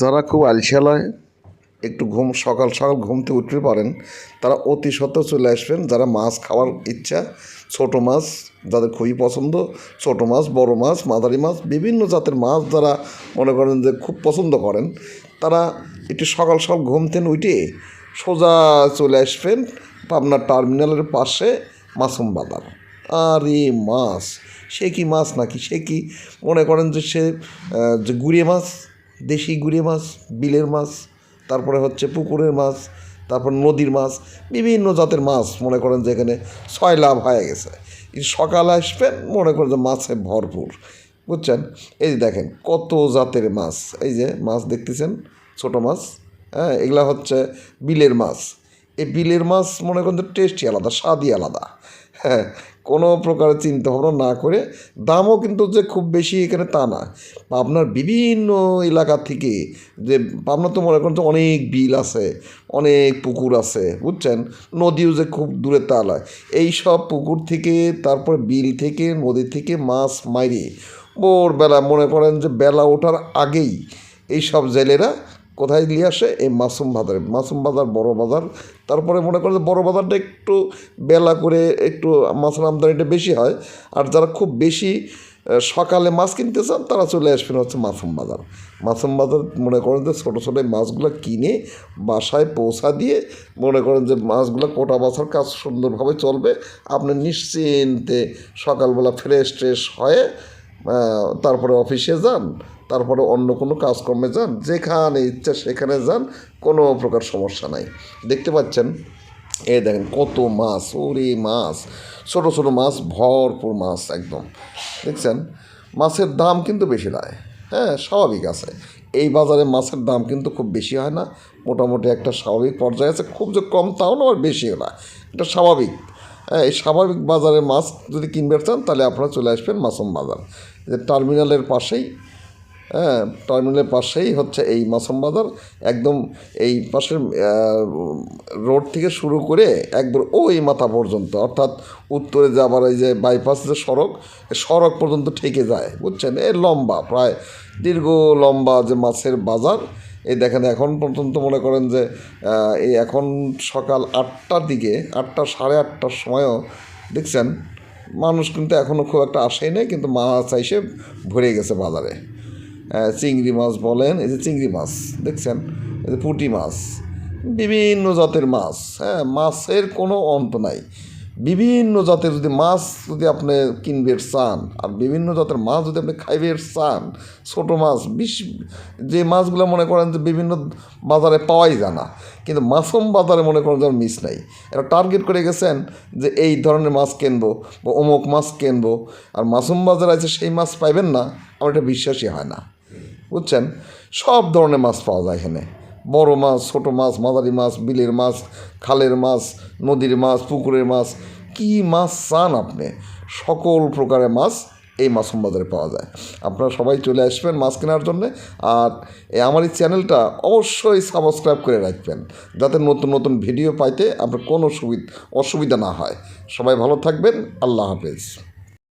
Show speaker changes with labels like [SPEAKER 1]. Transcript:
[SPEAKER 1] যারা খুব আলসেলায় একটু সকাল সকাল ঘুম থেকে উঠতে পারেন তারা অতি সত্ত্বেও চলে আসবেন। যারা মাছ খাওয়ার ইচ্ছা, ছোট মাছ যাদের খুবই পছন্দ, ছোট মাছ, বড় মাছ, মাঝারি মাছ, বিভিন্ন জাতের মাছ যারা মনে করেন যে খুব পছন্দ করেন, তারা একটু সকাল সকাল ঘুম থেকে উঠে সোজা চলে আসবেন পাবনার টার্মিনালের পাশে মাসুম বাজার। আর এই মাছ, সে কি মাছ নাকি, সে কি মনে করেন যে সে যে গুড়িয়ে মাছ, দেশি গুড়িয়ে মাছ, বিলের মাছ, তারপরে হচ্ছে পুকুরের মাছ, তারপর নদীর মাছ, বিভিন্ন জাতের মাছ মনে করেন যে এখানে ছয় লাভ হয়ে গেছে। সকালে আসবেন মনে করেন যে মাছে ভরপুর, বুঝছেন। এই যে দেখেন কত জাতের মাছ, এই যে মাছ দেখতেছেন, ছোট মাছ, হ্যাঁ, এগুলা হচ্ছে বিলের মাছ। এই বিলের মাছ মনে করেন যে টেস্টই আলাদা, স্বাদই আলাদা। হ্যাঁ, কোনো প্রকারের চিন্তা ভাবনা না করে, দামও কিন্তু যে খুব বেশি এখানে তা না। পাবনার বিভিন্ন এলাকা থেকে, যে পাবনা তো মনে করেন যে অনেক বিল আছে, অনেক পুকুর আছে, বুঝছেন, নদীও যে খুব দূরে তা নয়। এই সব পুকুর থেকে, তারপর বিল থেকে, নদী থেকে মাছ মাইরে ভোরবেলা মনে করেন যে বেলা ওঠার আগেই এই সব জেলেরা কোথায় নিয়ে আসে, এই মাসুম বাজারে। মাসুম বাজার বড় বাজার, তারপরে মনে করেন যে বড় বাজারটা একটু বেলা করে একটু মাছের আমদানিটা বেশি হয়। আর যারা খুব বেশি সকালে মাছ কিনতে চান তারা চলে আসবেন হচ্ছে মাসুম বাজার। মাসুম বাজার মনে করেন যে ছোটো ছোটো মাছগুলো কিনে বাসায় পৌঁছা দিয়ে মনে করেন যে মাছগুলো কোটা বাছার কাজ সুন্দরভাবে চলবে। আপনি নিশ্চিন্তে সকালবেলা ফ্রেশ ট্রেশ হয়ে তারপরে অফিসে যান, তারপরে অন্য কোনো কাজকর্মে যান, যেখানে ইচ্ছা সেখানে যান, কোনো প্রকার সমস্যা নাই। দেখতে পাচ্ছেন এই দেখেন কত মাছ, ওরে মাছ, ছোটো ছোটো মাছ, ভরপুর মাছ একদম, দেখছেন। মাছের দাম কিন্তু বেশি নয়, হ্যাঁ, স্বাভাবিক আছে। এই বাজারে মাছের দাম কিন্তু খুব বেশি হয় না, মোটামুটি একটা স্বাভাবিক পর্যায়ে আছে। খুব যে কম তাও না, আর বেশিও না, এটা স্বাভাবিক। হ্যাঁ, এই স্বাভাবিক বাজারে মাছ যদি কিনতে চান তাহলে আপনারা চলে আসবেন মাসুম বাজার, যে টার্মিনালের পাশেই। হ্যাঁ, টার্মিনালের পাশেই হচ্ছে এই মাসুম বাজার। একদম এই পাশের রোড থেকে শুরু করে একবার ওই মাথা পর্যন্ত, অর্থাৎ উত্তরে যাবার এই যে বাইপাস যে সড়ক, সড়ক পর্যন্ত ঠেকে যায়, বুঝছেন। এর লম্বা, প্রায় দীর্ঘ লম্বা যে মাছের বাজার। এই দেখেন এখন পর্যন্ত মনে করেন যে এই এখন সকাল 8টার দিকে, 8টা সাড়ে 8টার সময়ও দেখছেন মানুষ কিন্তু এখনও খুব একটা আসেই নেই, কিন্তু মাছ এসে ভরে গেছে বাজারে। চিংড়ি মাছ বলেন, এই যে চিংড়ি মাছ দেখছেন, এই যে পুঁটি মাছ, বিভিন্ন জাতের মাছ। হ্যাঁ, মাছের কোনো অন্ত নাই। বিভিন্ন জাতের যদি মাছ যদি আপনি কিনবে চান, আর বিভিন্ন জাতের মাছ যদি আপনি খাইবে চান, ছোটো মাছ যে মাছগুলো মনে করেন যে বিভিন্ন বাজারে পাওয়াই যায় না, কিন্তু মাসুম বাজারে মনে করেন যেন মিস নাই। এটা টার্গেট করে গেছেন যে এই ধরনের মাছ কিনবো বা অমুক মাছ কিনবো, আর মাসুম বাজারে আছে সেই মাছ পাইবেন না, আমার এটা বিশ্বাসই হয় না, বুঝছেন। সব ধরনের মাছ পাওয়া যায় এখানে, বড় মাছ, ছোটো মাছ, মাঝারি মাছ, বিলের মাছ, খালের মাছ, নদীর মাছ, পুকুরের মাছ, কী মাছ চান আপনি, সকল প্রকারের মাছ এই মাসুম বাজারে পাওয়া যায়। আপনারা সবাই চলে আসবেন মাছ কেনার জন্যে। আর আমার এই চ্যানেলটা অবশ্যই সাবস্ক্রাইব করে রাখবেন, যাতে নতুন নতুন ভিডিও পাইতে আপনার কোনো অসুবিধা না হয়। সবাই ভালো থাকবেন, আল্লাহ হাফেজ।